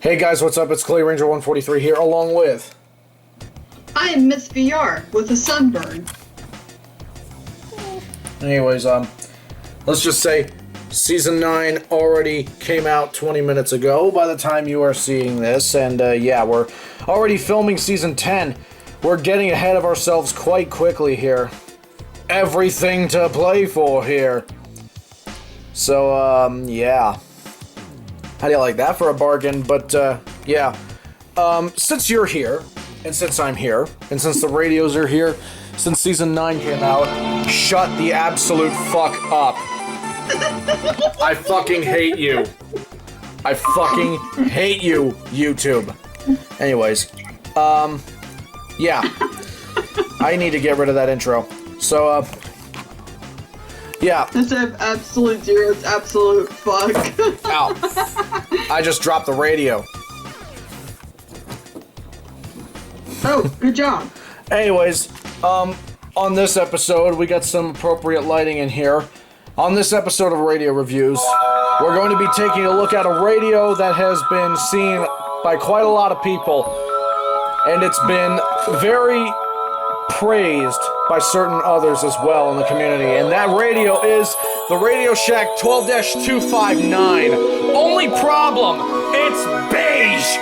Hey guys, what's up? It's Clay Ranger 143 here, along with... I am Miss VR with a sunburn. Anyways, let's just say Season 9 already came out 20 minutes ago by the time you are seeing this, and yeah, we're already filming Season 10. We're getting ahead of ourselves quite quickly here. Everything to play for here. So, yeah. How do you like that for a bargain? But, yeah. Since you're here, and since I'm here, and since the radios are here, since Season 9 came out, shut the absolute fuck up. I fucking hate you. I fucking hate you, YouTube. Anyways, yeah. I need to get rid of that intro. So, yeah. Instead of absolute zero, it's absolute fuck. Ow. I just dropped the radio. Oh, good job. Anyways, on this episode, we got some appropriate lighting in here. On this episode of Radio Reviews, we're going to be taking a look at a radio that has been seen by quite a lot of people, and it's been very praised by certain others as well in the community, and that radio is the RadioShack 12-259. Only problem, it's beige!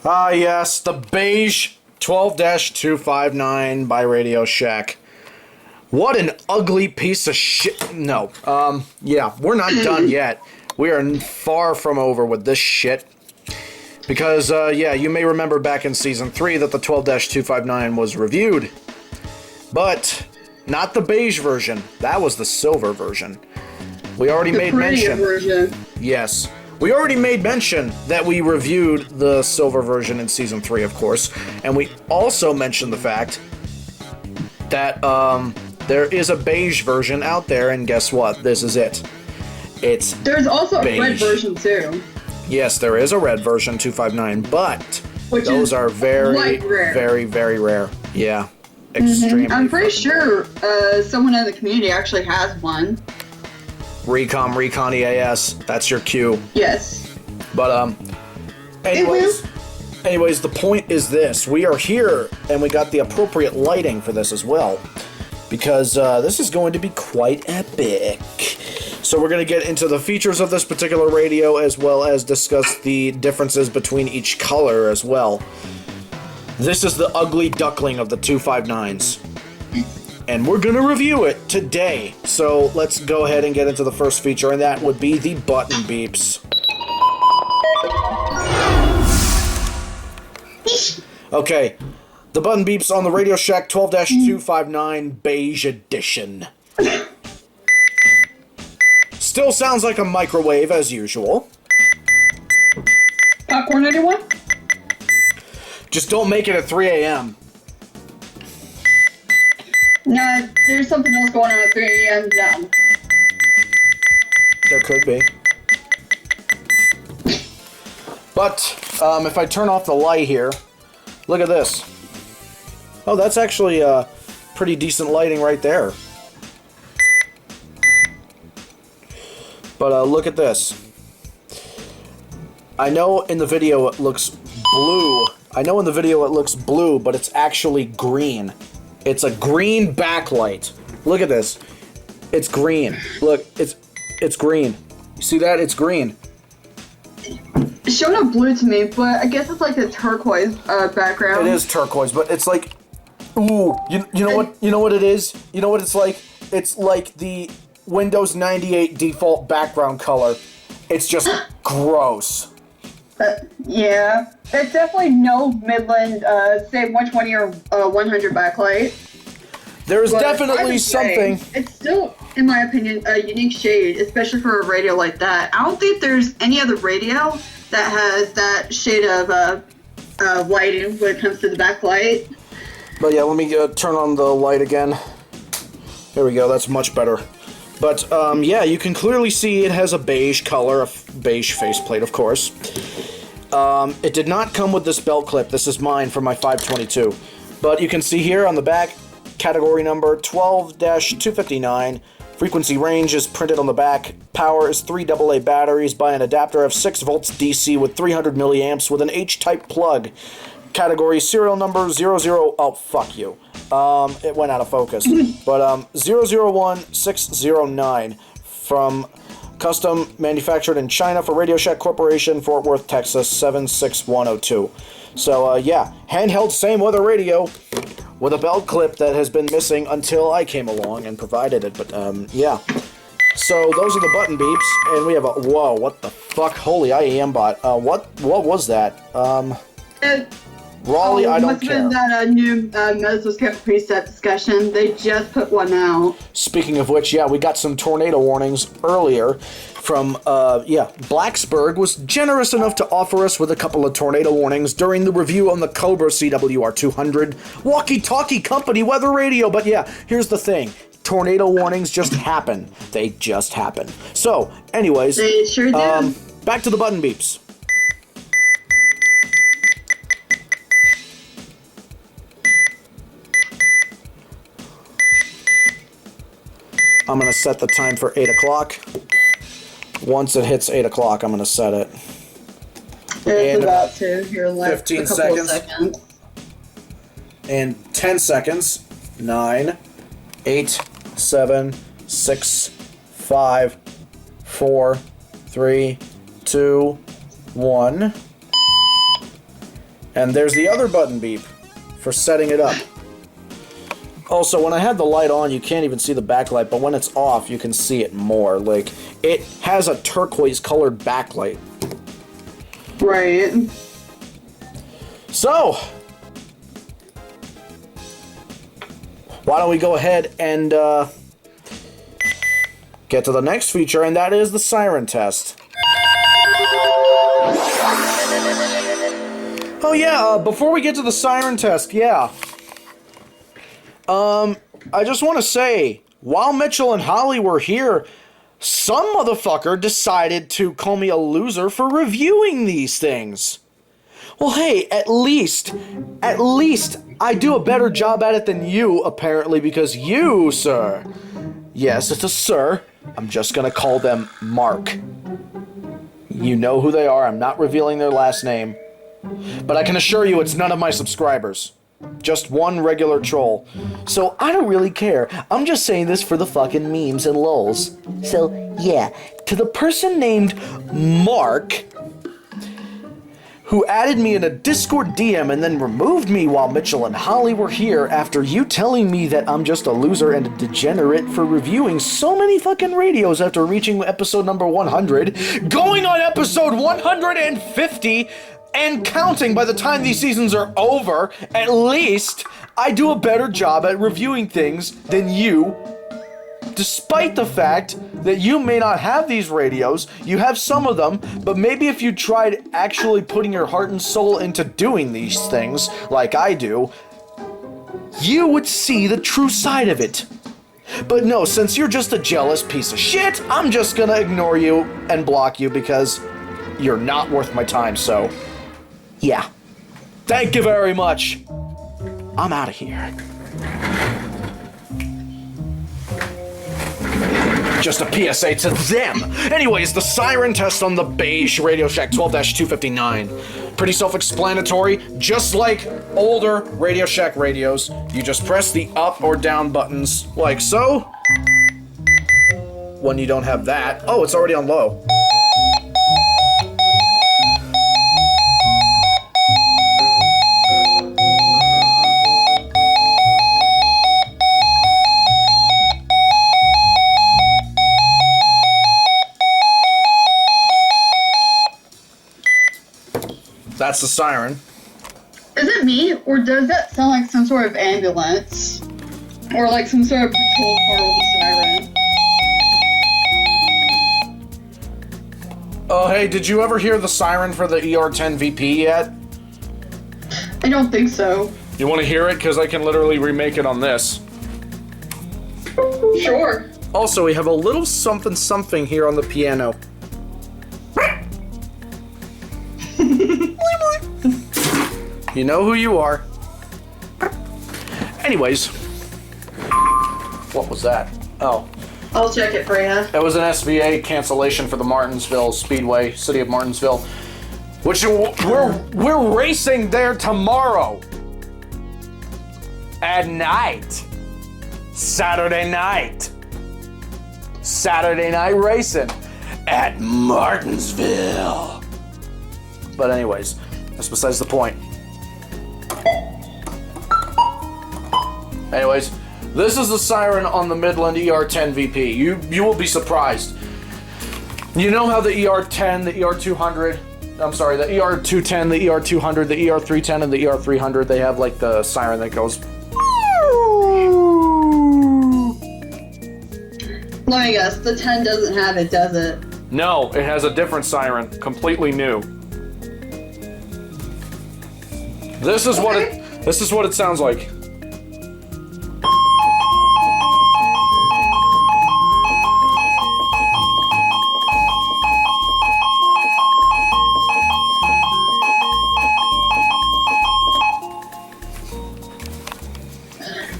Ah, yes, the Beige 12-259 by RadioShack. What an ugly piece of shit. No, yeah, we're not done yet. We are far from over with this shit. Because, yeah, you may remember back in Season 3 that the 12-259 was reviewed. But not the beige version. That was the silver version. We already made mention. Version. Yes. We already made mention that we reviewed the silver version in Season 3, of course, and we also mentioned the fact that there is a beige version out there, and guess what? This is it. There's also beige. a red version, too. Yes, there is a red version, 259, but Which those are very, rare. very, very rare. Yeah, extremely. I'm pretty sure rare. someone in the community actually has one. Recon EAS, that's your cue. Yes. But, anyways, the point is this. We are here, and we got the appropriate lighting for this as well. Because, this is going to be quite epic. So we're going to get into the features of this particular radio, as well as discuss the differences between each color as well. This is the ugly duckling of the 259s. And we're going to review it today. So let's go ahead and get into the first feature, and that would be the button beeps. Okay, the button beeps on the RadioShack 12-259 Beige Edition. Still sounds like a microwave as usual. Popcorn, anyone? Just don't make it at 3 a.m. Nah, there's something else going on at 3 a.m. now. There could be. But, if I turn off the light here, look at this. Oh, that's actually pretty decent lighting right there. But look at this. I know in the video it looks blue. But it's actually green. It's a green backlight. Look at this. It's green. Look, it's green. You see that? It's green. It's showing up blue to me, but I guess it's like a turquoise background. It is turquoise, but it's like, ooh, you know what? You know what it is? You know what it's like? It's like the Windows 98 default background color. It's just gross. Yeah, there's definitely no Midland, say 120 or 100 backlight. There's definitely something. It's still, in my opinion, a unique shade, especially for a radio like that. I don't think there's any other radio that has that shade of lighting when it comes to the backlight. But yeah, let me turn on the light again. There we go, that's much better. But yeah, you can clearly see it has a beige color, a beige faceplate, of course. It did not come with this belt clip. This is mine for my 522. But you can see here on the back, category number 12-259. Frequency range is printed on the back. Power is 3 AA batteries by an adapter of 6 volts DC with 300 milliamps with an H-type plug. Category serial number 00... Oh, fuck you. It went out of focus. But 001609 from custom manufactured in China for RadioShack Corporation, Fort Worth, Texas 76102. So yeah, handheld same weather radio with a belt clip that has been missing until I came along and provided it. But yeah. So those are the button beeps, and we have a whoa, what the fuck? Holy IEM bot. What was that? Raleigh, I don't care. Must have been that new Moses Camp preset discussion. They just put one out. Speaking of which, yeah, we got some tornado warnings earlier from, yeah, Blacksburg was generous enough to offer us with a couple of tornado warnings during the review on the Cobra CWR200 walkie-talkie company weather radio. But yeah, here's the thing. Tornado warnings just happen. They just happen. So, anyways, they sure do. Back to the button beeps. I'm going to set the time for 8 o'clock. Once it hits 8 o'clock, I'm going to set it. It's about to. Here, left 15 a couple seconds. of seconds. And 10 seconds. 9, 8, 7, 6, 5, 4, 3, 2, 1. And there's the other button beep for setting it up. Also, when I had the light on, you can't even see the backlight, but when it's off, you can see it more. Like, it has a turquoise-colored backlight. Right. So, why don't we go ahead and get to the next feature, and that is the Siren Test. Oh yeah, before we get to the Siren Test, yeah. I just want to say, while Mitchell and Holly were here, some motherfucker decided to call me a loser for reviewing these things. Well, hey, at least I do a better job at it than you, apparently, because you, sir, yes, it's a sir, I'm just gonna call them Mark. You know who they are, I'm not revealing their last name, but I can assure you it's none of my subscribers. Just one regular troll. So I don't really care. I'm just saying this for the fucking memes and lols. So yeah, to the person named Mark, who added me in a Discord DM and then removed me while Mitchell and Holly were here after you telling me that I'm just a loser and a degenerate for reviewing so many fucking radios after reaching episode number 100, going on episode 150, and counting by the time these seasons are over. At least I do a better job at reviewing things than you. Despite the fact that you may not have these radios, you have some of them, but maybe if you tried actually putting your heart and soul into doing these things, like I do, you would see the true side of it. But no, since you're just a jealous piece of shit, I'm just gonna ignore you and block you because you're not worth my time, so yeah. Thank you very much. I'm out of here. Just a PSA to them. Anyways, the Siren Test on the Beige RadioShack 12-259. Pretty self-explanatory. Just like older RadioShack radios, you just press the up or down buttons like so. When you don't have that, oh, it's already on low. That's the siren. Is it me, or does that sound like some sort of ambulance? Or like some sort of patrol car with a siren? Oh, hey, did you ever hear the siren for the ER10 VP yet? I don't think so. You want to hear it? Because I can literally remake it on this. Sure. Also, we have a little something something here on the piano. You know who you are. Anyways. What was that? Oh. I'll check it for you. It was an SVA cancellation for the Martinsville Speedway, City of Martinsville. Which we're racing there tomorrow. At night. Saturday night. Saturday night racing. At Martinsville. But anyways, that's besides the point. Anyways, this is the siren on the Midland ER10 VP. You will be surprised. You know how the ER10, the ER200, I'm sorry, the ER210, the ER200, the ER310, and the ER300, they have like the siren that goes. Let me guess, the 10 doesn't have it, does it? No, it has a different siren, completely new. This is what it sounds like.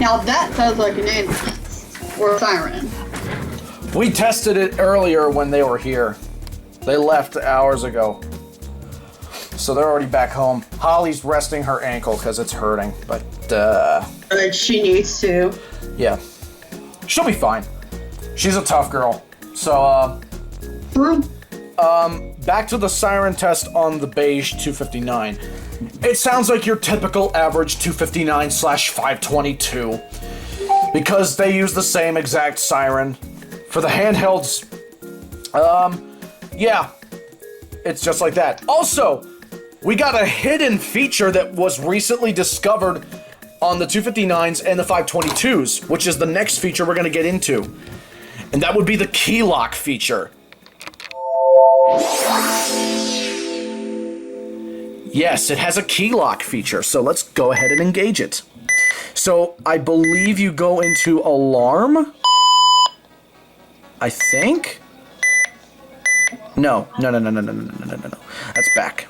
Now that sounds like an ambulance or a siren. We tested it earlier when they were here. They left hours ago. So they're already back home. Holly's resting her ankle because it's hurting, but She needs to. yeah. She'll be fine. She's a tough girl. So, back to the siren test on the Beige 259. It sounds like your typical average 259/522 because they use the same exact siren. For the handhelds, yeah, it's just like that. Also, we got a hidden feature that was recently discovered on the 259s and the 522s, which is the next feature we're going to get into. And that would be the Keylock feature. Yes, it has a Keylock feature, so let's go ahead and engage it. So, I believe you go into alarm, I think? No. That's back.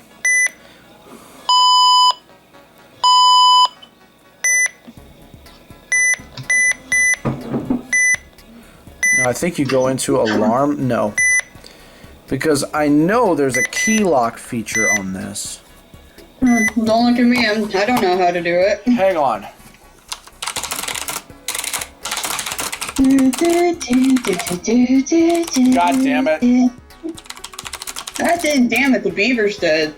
No, I think you go into alarm. No. Because I know there's a Keylock feature on this. Don't look at me. I don't know how to do it. Hang on. God damn it. I didn't, damn it, the beavers did.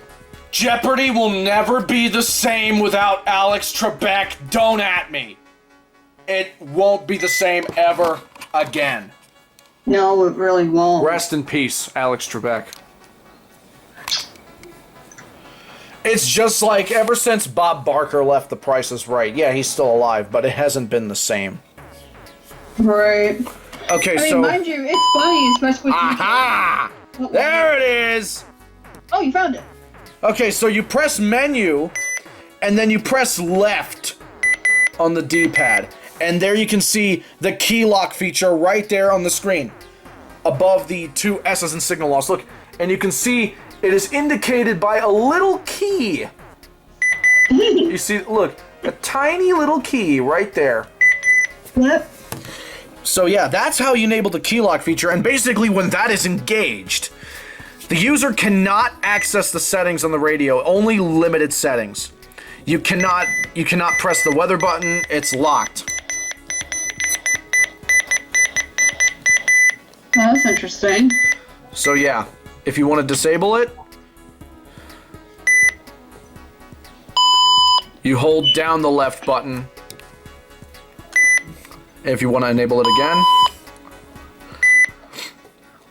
Jeopardy will never be the same without Alex Trebek. Don't at me. It won't be the same ever again. No, it really won't. Rest in peace, Alex Trebek. It's just like ever since Bob Barker left The Price is Right. Yeah, he's still alive, but it hasn't been the same. Right. Okay, I mean, so... mind you, it's funny, especially with Aha! There it is! Oh, you found it. Okay, so you press menu, and then you press left on the D-pad. And there you can see the Keylock feature right there on the screen. Above the two S's and signal loss. Look, and you can see it is indicated by a little key. You see, look, a tiny little key right there. Yep. So yeah, that's how you enable the Keylock feature, and basically when that is engaged, The user cannot access the settings on the radio, only limited settings. You cannot press the weather button, it's locked. Well, that's interesting. So yeah, if you want to disable it, you hold down the left button. If you want to enable it again,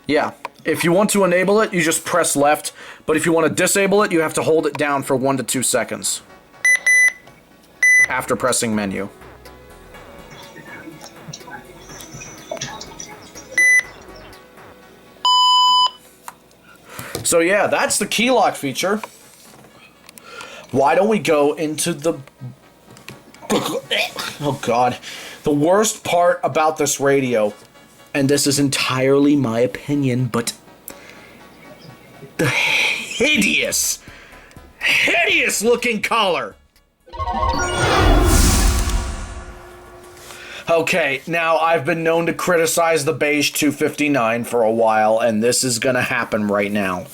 yeah. If you want to enable it, you just press left. But if you want to disable it, you have to hold it down for 1 to 2 seconds after pressing menu. So yeah, that's the Keylock feature. Why don't we go into the... Oh God. The worst part about this radio, and this is entirely my opinion, but the hideous looking collar. Okay, now I've been known to criticize the Beige 259 for a while, and this is gonna happen right now.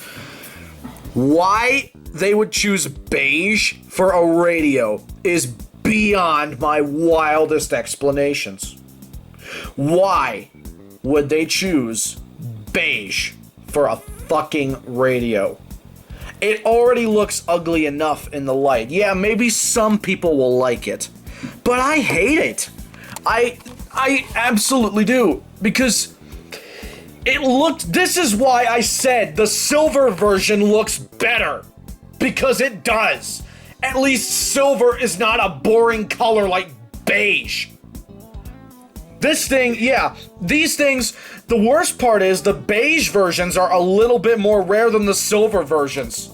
Why they would choose beige for a radio is beyond my wildest explanations. Why would they choose beige for a fucking radio? It already looks ugly enough in the light. Yeah, maybe some people will like it, but I hate it. I absolutely do, because this is why I said the silver version looks better, because it does. At least silver is not a boring color like beige. This thing, yeah, these things, the worst part is the beige versions are a little bit more rare than the silver versions.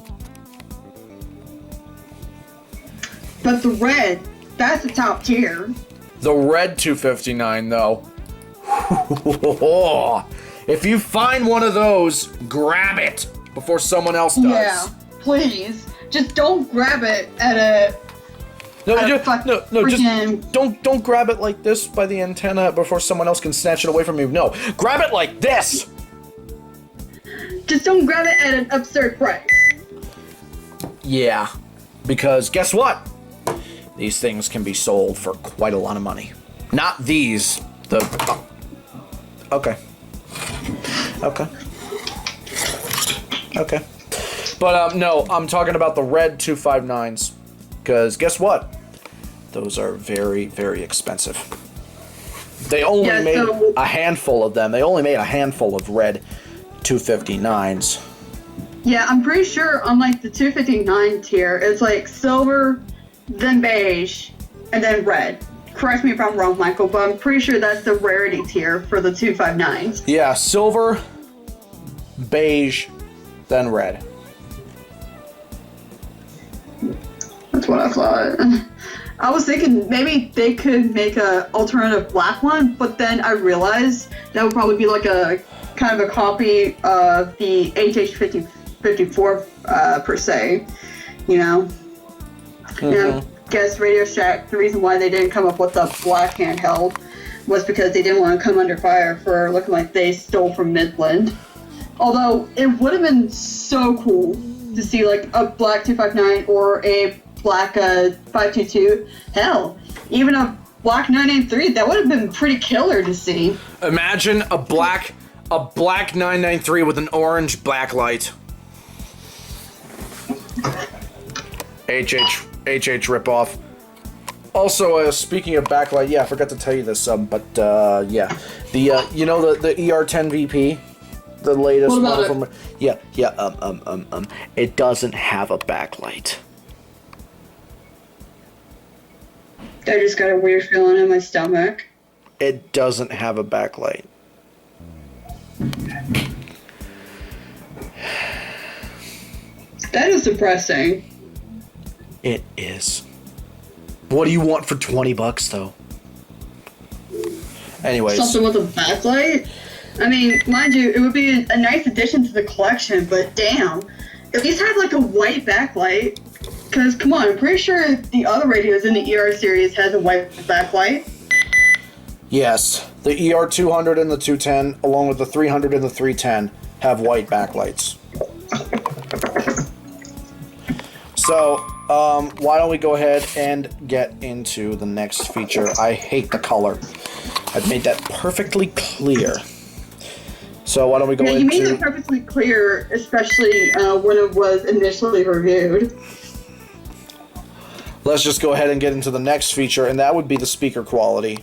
But the red, that's the top tier. The red 259, though. If you find one of those, grab it before someone else does. Yeah, please. Just don't grab it at a... Don't grab it like this by the antenna before someone else can snatch it away from you. No, grab it like this. Just don't grab it at an absurd price. Yeah, because guess what? These things can be sold for quite a lot of money. Not these. Okay. But no, I'm talking about the red 259s. Because guess what? Those are very, very expensive. They only made a handful of them. They only made a handful of red 259s. Yeah, I'm pretty sure on like the 259 tier, it's like silver, then beige, and then red. Correct me if I'm wrong, Michael, but I'm pretty sure that's the rarity tier for the 259s. Yeah, silver, beige, then red. That's what I thought. I was thinking maybe they could make a alternative black one, but then I realized that would probably be like a kind of a copy of the HH54 per se, you know? Mm-hmm. And I guess RadioShack, the reason why they didn't come up with the black handheld was because they didn't want to come under fire for looking like they stole from Midland. Although it would have been so cool to see like a black 259 or a black 522. Hell, even a black 993. That would have been pretty killer to see. Imagine a black 993 with an orange backlight. HH ripoff. Also, speaking of backlight, yeah, I forgot to tell you this, but yeah, the you know the ER10 VP, the latest what about one from it doesn't have a backlight. I just got a weird feeling in my stomach. It doesn't have a backlight. That is depressing. It is. What do you want for $20 though? Anyways. Something with a backlight? I mean, mind you, it would be a nice addition to the collection, but damn. At least have like a white backlight. Because, come on, I'm pretty sure the other radios in the ER series has a white backlight. Yes, the ER200 and the 210, along with the 300 and the 310, have white backlights. So, why don't we go ahead and get into the next feature. I hate the color. I've made that perfectly clear. So why don't we go into... You made it perfectly clear, especially when it was initially reviewed. Let's just go ahead and get into the next feature, and that would be the speaker quality.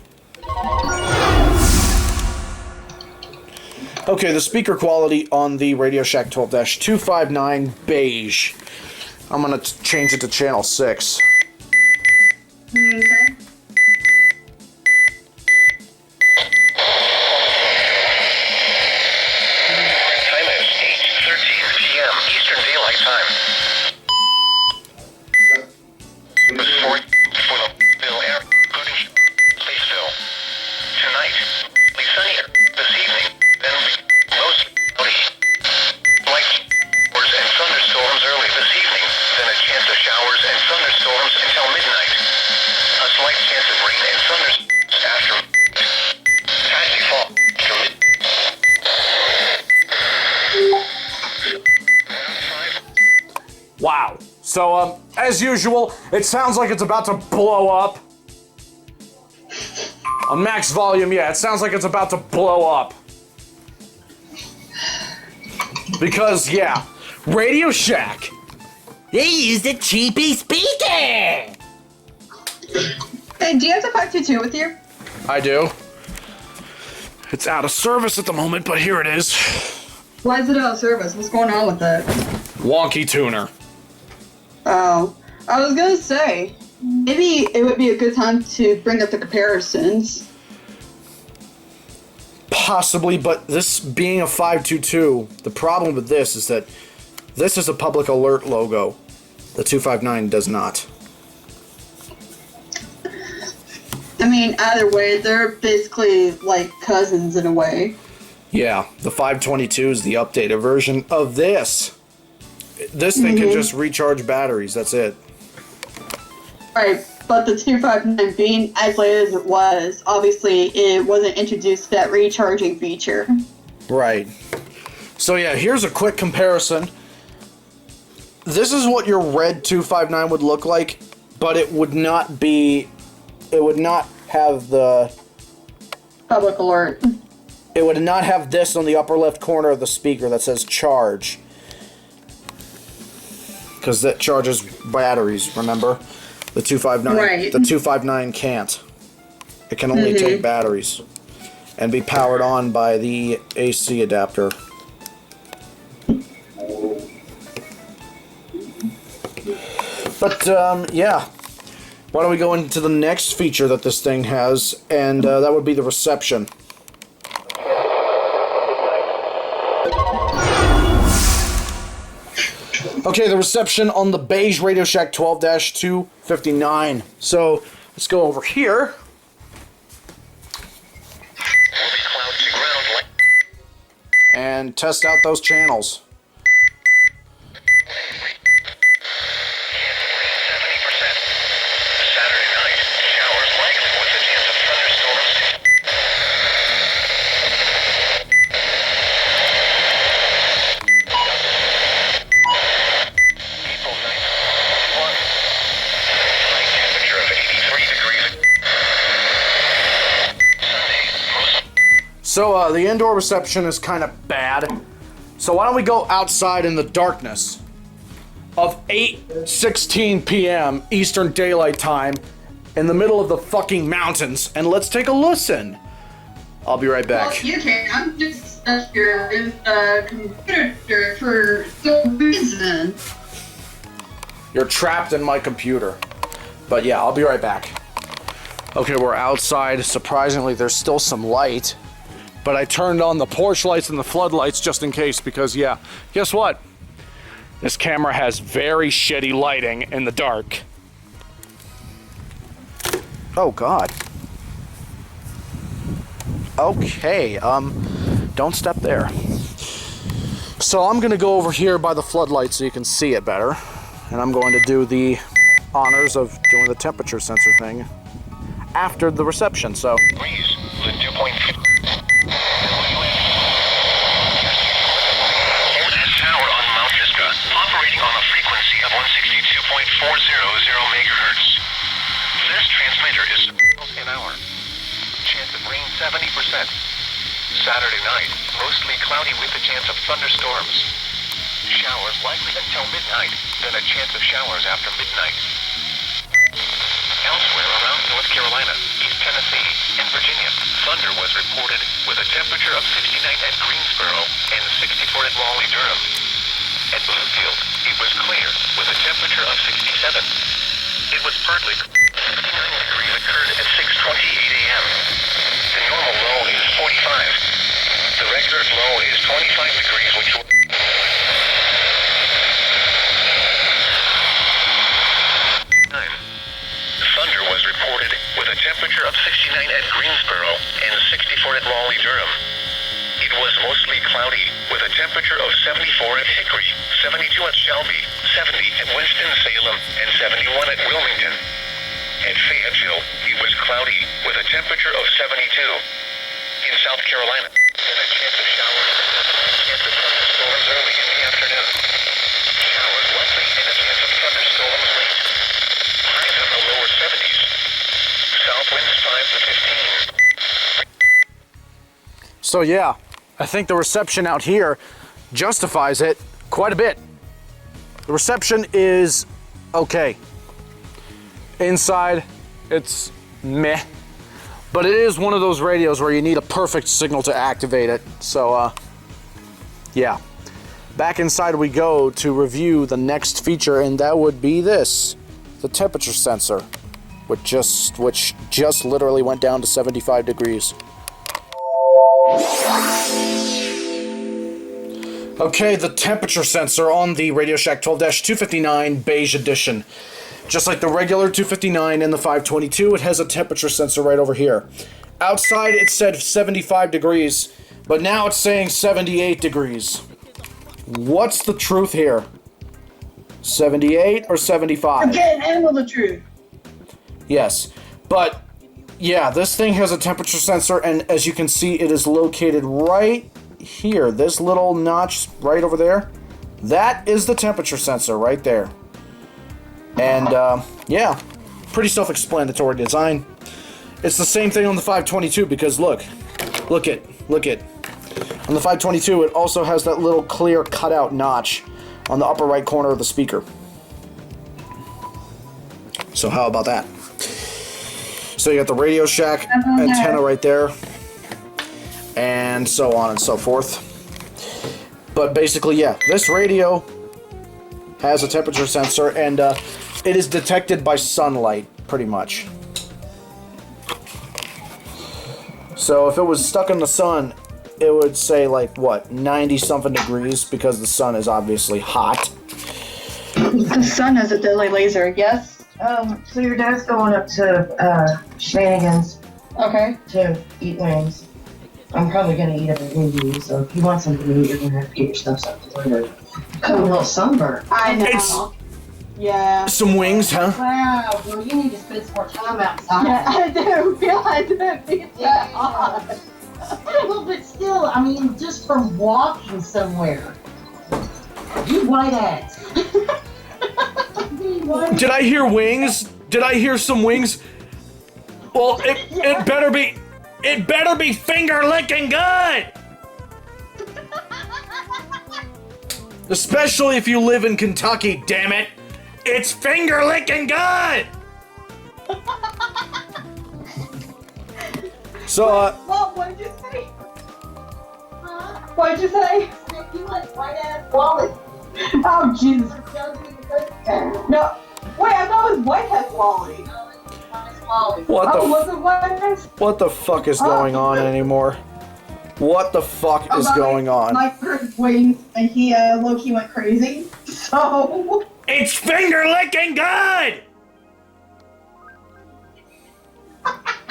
Okay, the speaker quality on the RadioShack 12-259 Beige. I'm going to change it to channel 6. Okay. Time is 8:13 p.m. Eastern Daylight Time. For the Bill Air, including Spaceville. Tonight, be sunny this evening, then be mostly cloudy. Light showers and thunderstorms early this evening, then a chance of showers and thunderstorms until midnight. A slight chance of rain and thunderstorms after Patchy fall after midnight. Wow. So, as usual, it sounds like it's about to blow up. On max volume, yeah, it sounds like it's about to blow up. Because, yeah, RadioShack, they use the cheapy speaker! Hey, do you have the 522 with you? I do. It's out of service at the moment, but here it is. Why is it out of service? What's going on with it? Wonky tuner. Oh, I was gonna say, maybe it would be a good time to bring up the comparisons. Possibly, but this being a 522, the problem with this is that this is a public alert logo. The 259 does not. I mean, either way, they're basically like cousins in a way. Yeah, the 522 is the updated version of this. This thing can just recharge batteries, that's it. Right, but the 259 being as late as it was, obviously it wasn't introduced to that recharging feature. Right. So yeah, here's a quick comparison. This is what your red 259 would look like, but it would not have the... Public alert. It would not have this on the upper left corner of the speaker that says charge. Because that charges batteries, remember? The 259. Right. The 259 can't. It can only take batteries. And be powered on by the AC adapter. But, yeah. Why don't we go into the next feature that this thing has, and that would be the reception. Okay, the reception on the Beige RadioShack 12-259. So, let's go over here. And test out those channels. 70%. Saturday night, showers likely with a chance of thunderstorms. April 9th, 1. High temperature of 83 degrees. Sunday, most... So, the indoor reception is kind of bad. So why don't we go outside in the darkness of 8:16 p.m. Eastern Daylight Time in the middle of the fucking mountains, and let's take a listen. I'll be right back. Well, you can. I'm just stuck here in the computer for some reason. You're trapped in my computer. But yeah, I'll be right back. Okay, we're outside. Surprisingly, there's still some light. But I turned on the porch lights and the floodlights just in case because, yeah, guess what? This camera has very shitty lighting in the dark. Oh, God. Okay, don't step there. So I'm gonna go over here by the floodlight so you can see it better. And I'm going to do the honors of doing the temperature sensor thing after the reception, so. Breeze, the dew point. Tower on Mount Pisgah, operating on a frequency of 162.400 megahertz. This transmitter is an hour. Chance of rain 70%. Saturday night, mostly cloudy with a chance of thunderstorms. Showers likely until midnight, then a chance of showers after midnight. Elsewhere around North Carolina, East Tennessee, and Virginia, thunder was reported with a temperature of 69 at Greensboro and 64 at Raleigh-Durham. At Bluefield, it was clear with a temperature of 67. It was partly 59 degrees occurred at 6:28 a.m. The normal low is 45. The record low is 25 degrees, which thunder was reported with a temperature of 69 at Greensboro and 64 at Raleigh-Durham. It was mostly cloudy with a temperature of 74 at Hickory, 72 at Shelby, 70 at Winston-Salem, and 71 at Wilmington. At Fayetteville, it was cloudy with a temperature of 72. In South Carolina, and a chance of showers, a chance of thunderstorms early in the afternoon. Showers likely and a chance of thunderstorms late. Highs in the lower 70s. South winds 5 to 15. So yeah, I think the reception out here justifies it quite a bit. The reception is okay. Inside, it's meh. But it is one of those radios where you need a perfect signal to activate it. So, yeah. Back inside we go to review the next feature, and that would be this. The temperature sensor, which just literally went down to 75 degrees. Okay, the temperature sensor on the RadioShack 12-259 Beige Edition. Just like the regular 259 and the 522, it has a temperature sensor right over here. Outside it said 75 degrees, but now it's saying 78 degrees. What's the truth here? 78 or 75? I'm getting in with the truth. Yes, but yeah, this thing has a temperature sensor, and as you can see, it is located right here. This little notch right over there, that is the temperature sensor right there. And yeah, pretty self-explanatory design. It's the same thing on the 522 because look it. On the 522, it also has that little clear cutout notch on the upper right corner of the speaker. So how about that? So you got the RadioShack antenna right there, and so on and so forth. But basically, yeah, this radio has a temperature sensor, and it is detected by sunlight, pretty much. So if it was stuck in the sun, it would say like, what, 90-something degrees, because the sun is obviously hot. The sun has a deadly laser, yes? So your dad's going up to Shenanigans Okay. to eat wings. I'm probably gonna eat everything you eat, so if you want something to eat, you're gonna have to get your stuff up to later. Come a little sunburn. I know. It's- Yeah. Some wings, huh? Wow, well you need to spend some more time outside. Yeah, I do realize that it's that hot. Well, but still, I mean, just from walking somewhere. You white ass. Did I hear wings? Did I hear some wings? Well, it better be finger licking good. Especially if you live in Kentucky, damn it. It's finger licking good. So, Mom, what did you say? What did you say? You like white ass Wally. Oh, Jesus. No. Wait, I thought it was Whitehead Wally. Was it Whitehead? what the fuck is going on anymore? What the fuck is going on? Mike heard wings and he low-key went crazy. So. It's finger licking good.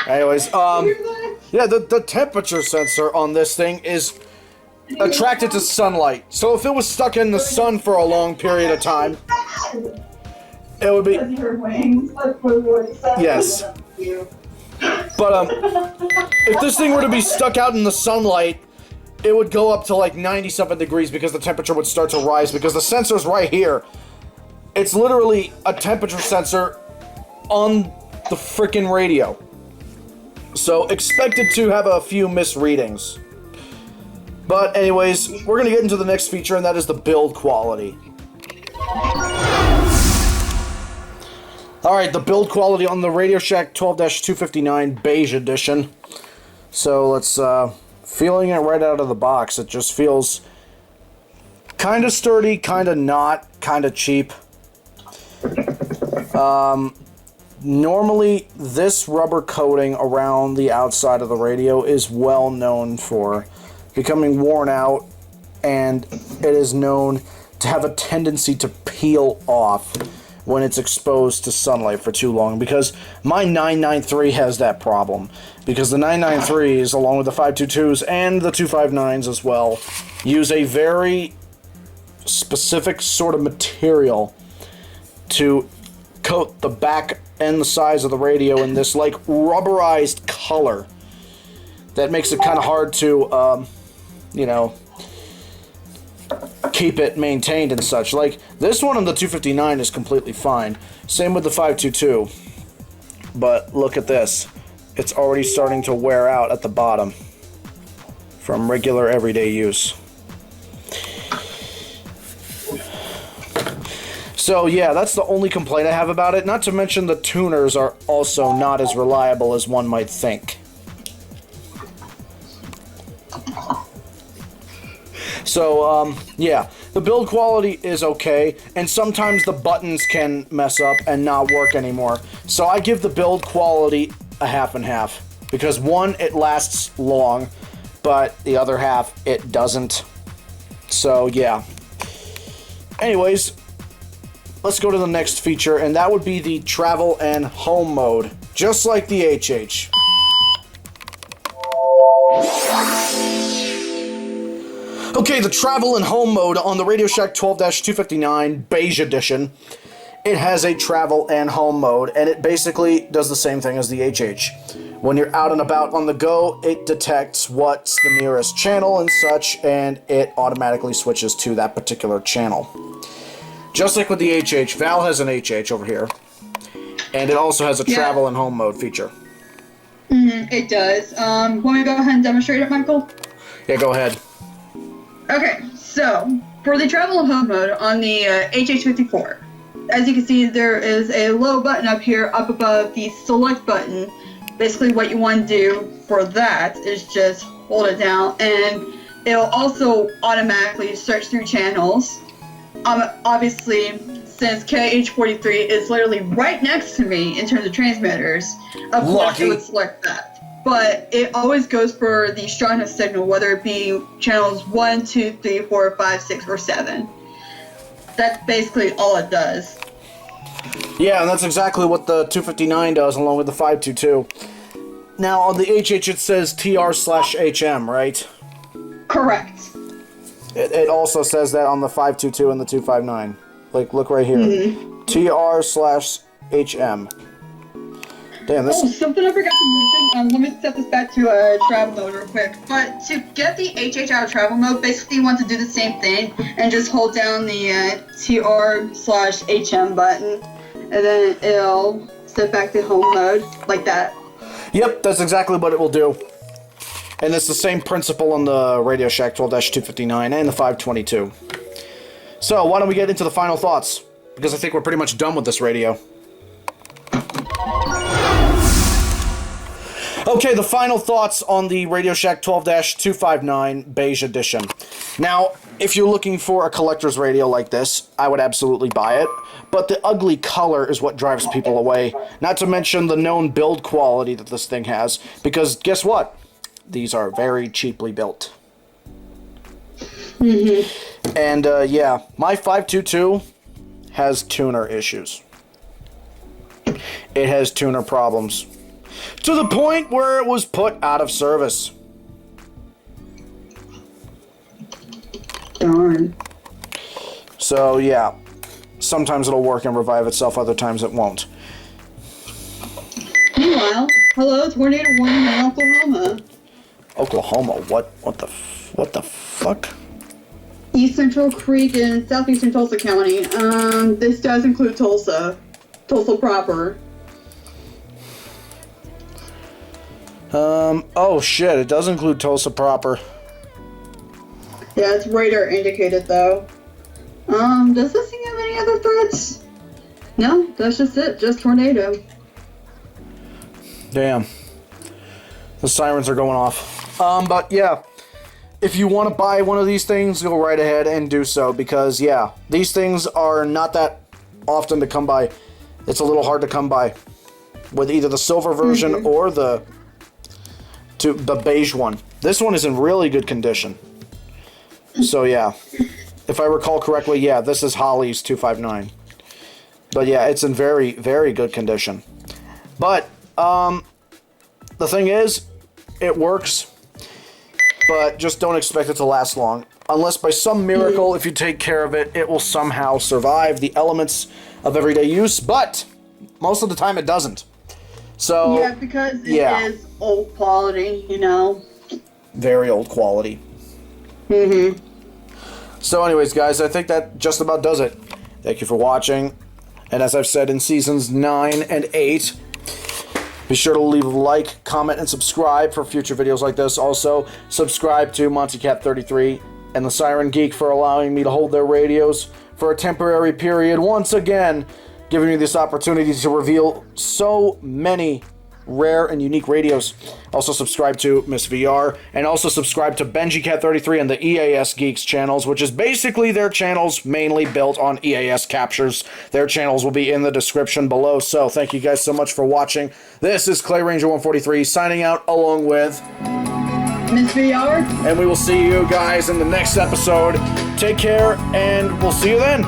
Anyways, yeah, the temperature sensor on this thing is attracted to sunlight. So if it was stuck in the sun for a long period of time, it would be. Your wings. That's what he said. Yes. But if this thing were to be stuck out in the sunlight, it would go up to like 90-something degrees because the temperature would start to rise because the sensor's right here. It's literally a temperature sensor on the frickin' radio. So expected to have a few misreadings. But anyways, we're going to get into the next feature, and that is the build quality. Alright, the build quality on the RadioShack 12-259 Beige Edition. So let's, feeling it right out of the box, it just feels kind of sturdy, kind of not, kind of cheap. Normally, this rubber coating around the outside of the radio is well known for becoming worn out, and it is known to have a tendency to peel off when it's exposed to sunlight for too long, because my 993 has that problem, because the 993s, along with the 522s and the 259s as well, use a very specific sort of material to coat the back and the sides of the radio in this like rubberized color that makes it kind of hard to you know, keep it maintained and such. Like this one on the 259 is completely fine, same with the 522, but look at this, it's already starting to wear out at the bottom from regular everyday use. So yeah, that's the only complaint I have about it. Not to mention the tuners are also not as reliable as one might think. So, yeah, the build quality is okay, and sometimes the buttons can mess up and not work anymore. So I give the build quality a half and half, because one, it lasts long, but the other half, it doesn't. So yeah. Anyways, let's go to the next feature, and that would be the travel and home mode, just like the HH. Okay, the travel and home mode on the RadioShack 12-259 Beige Edition. It has a travel and home mode, and it basically does the same thing as the HH. When you're out and about on the go, it detects what's the nearest channel and such, and it automatically switches to that particular channel. Just like with the HH, Val has an HH over here, and it also has a travel and home mode feature. It does. Want me to go ahead and demonstrate it, Michael? Yeah, go ahead. Okay, so for the travel and home mode on the HH54, as you can see, there is a low button up here, up above the select button. Basically, what you want to do for that is just hold it down, and it'll also automatically search through channels. Obviously, since KH43 is literally right next to me in terms of transmitters, of course it would select that. But it always goes for the strongest signal, whether it be channels 1, 2, 3, 4, 5, 6, or 7. That's basically all it does. Yeah, and that's exactly what the 259 does, along with the 522. Now, on the HH it says TR/HM, right? Correct. It also says that on the 522 and the 259. Like, look right here. TR/HM. Damn, this... Oh, something I forgot to mention. Let me set this back to travel mode real quick. But to get the HH out of travel mode, basically you want to do the same thing and just hold down the TR/HM button, and then it'll step back to home mode, like that. Yep, that's exactly what it will do. And it's the same principle on the RadioShack 12-259 and the 522. So, why don't we get into the final thoughts? Because I think we're pretty much done with this radio. Okay, the final thoughts on the RadioShack 12-259 Beige Edition. Now, if you're looking for a collector's radio like this, I would absolutely buy it. But the ugly color is what drives people away. Not to mention the known build quality that this thing has. Because guess what? These are very cheaply built. And, yeah, my 522 has tuner issues. It has tuner problems. To the point where it was put out of service. Darn. So, yeah. Sometimes it'll work and revive itself, other times it won't. Meanwhile, hello, tornado warning in Oklahoma. Oklahoma. What the fuck? East Central Creek in southeastern Tulsa County. This does include Tulsa proper. Oh shit, it does include Tulsa proper. Yeah, it's radar indicated though. Does this thing have any other threats? No, that's just it. Just tornado. Damn. The sirens are going off. But yeah, if you want to buy one of these things, go right ahead and do so, because yeah, these things are not that often to come by. It's a little hard to come by with either the silver version or the beige one. This one is in really good condition. So yeah, if I recall correctly, yeah, this is Holly's 259. But yeah, it's in very, very good condition. But the thing is, it works, but just don't expect it to last long. Unless by some miracle, if you take care of it, it will somehow survive the elements of everyday use, but most of the time it doesn't. So yeah, because it is old quality, you know. Very old quality. So anyways, guys, I think that just about does it. Thank you for watching. And as I've said in seasons 9 and 8, be sure to leave a like, comment, and subscribe for future videos like this. Also, subscribe to MontyCat33 and the Siren Geek for allowing me to hold their radios for a temporary period. Once again, giving me this opportunity to reveal so many rare and unique radios. Also subscribe to Miss VR, and also subscribe to BenjiCat33 and the EAS Geeks channels, which is basically their channels mainly built on EAS captures. Their channels will be in the description below. So thank you guys so much for watching. This is Clay Ranger 143 signing out along with Miss VR. and we will see you guys in the next episode. Take care, and we'll see you then.